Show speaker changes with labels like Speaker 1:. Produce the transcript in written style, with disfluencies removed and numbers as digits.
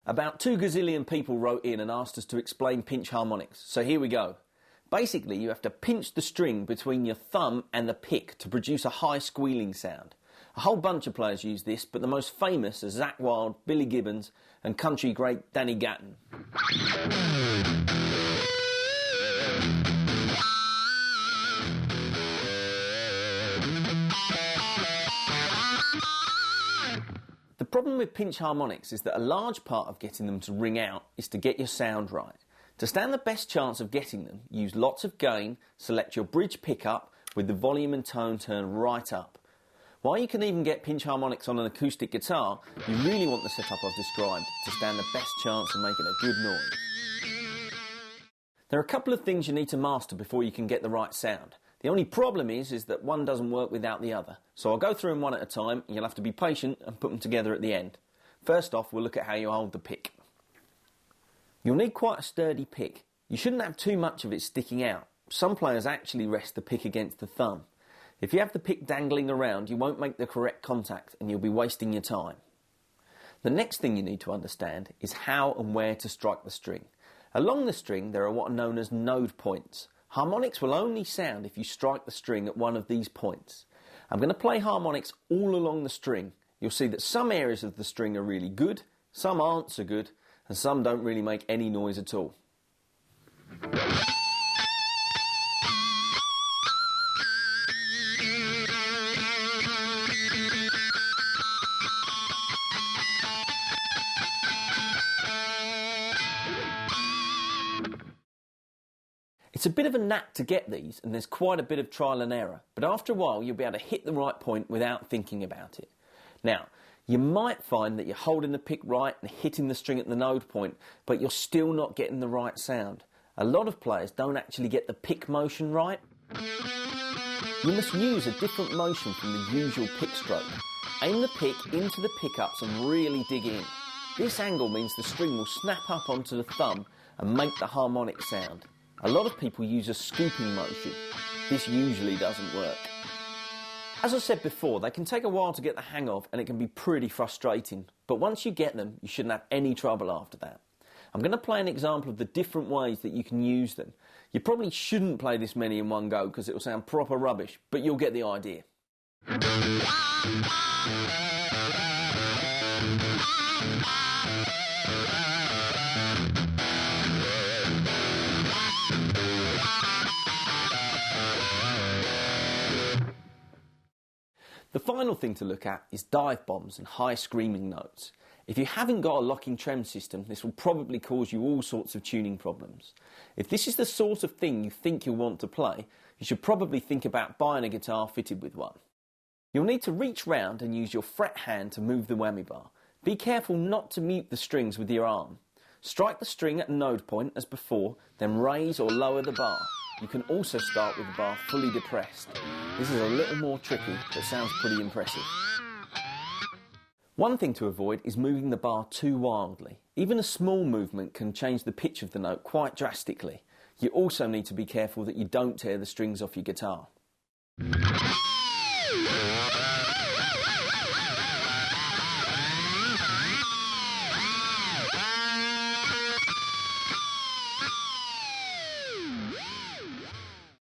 Speaker 1: About 2 gazillion people wrote in and asked us to explain pinch harmonics, so here we go. Basically, you have to pinch the string between your thumb and the pick to produce a high squealing sound. A whole bunch of players use this, but the most famous are Zakk Wylde, Billy Gibbons and country great Danny Gatton. The problem with pinch harmonics is that a large part of getting them to ring out is to get your sound right. To stand the best chance of getting them, use lots of gain, select your bridge pickup with the volume and tone turned right up. While you can even get pinch harmonics on an acoustic guitar, you really want the setup I've described to stand the best chance of making a good noise. There are a couple of things you need to master before you can get the right sound. The only problem is that one doesn't work without the other. So I'll go through them one at a time, and you'll have to be patient and put them together at the end. First off, we'll look at how you hold the pick. You'll need quite a sturdy pick. You shouldn't have too much of it sticking out. Some players actually rest the pick against the thumb. If you have the pick dangling around, you won't make the correct contact and you'll be wasting your time. The next thing you need to understand is how and where to strike the string. Along the string, there are what are known as node points. Harmonics will only sound if you strike the string at one of these points. I'm going to play harmonics all along the string. You'll see that some areas of the string are really good, some aren't so good, and some don't really make any noise at all. It's a bit of a knack to get these, and there's quite a bit of trial and error, but after a while you'll be able to hit the right point without thinking about it. Now, you might find that you're holding the pick right and hitting the string at the node point, but you're still not getting the right sound. A lot of players don't actually get the pick motion right. You must use a different motion from the usual pick stroke. Aim the pick into the pickups and really dig in. This angle means the string will snap up onto the thumb and make the harmonic sound. A lot of people use a scooping motion. This usually doesn't work. As I said before, they can take a while to get the hang of and it can be pretty frustrating, but once you get them, you shouldn't have any trouble after that. I'm going to play an example of the different ways that you can use them. You probably shouldn't play this many in one go because it will sound proper rubbish, but you'll get the idea. The final thing to look at is dive bombs and high screaming notes. If you haven't got a locking trem system, this will probably cause you all sorts of tuning problems. If this is the sort of thing you think you'll want to play, you should probably think about buying a guitar fitted with one. You'll need to reach round and use your fret hand to move the whammy bar. Be careful not to mute the strings with your arm. Strike the string at a node point as before, then raise or lower the bar. You can also start with the bar fully depressed. This is a little more tricky, but sounds pretty impressive. One thing to avoid is moving the bar too wildly. Even a small movement can change the pitch of the note quite drastically. You also need to be careful that you don't tear the strings off your guitar.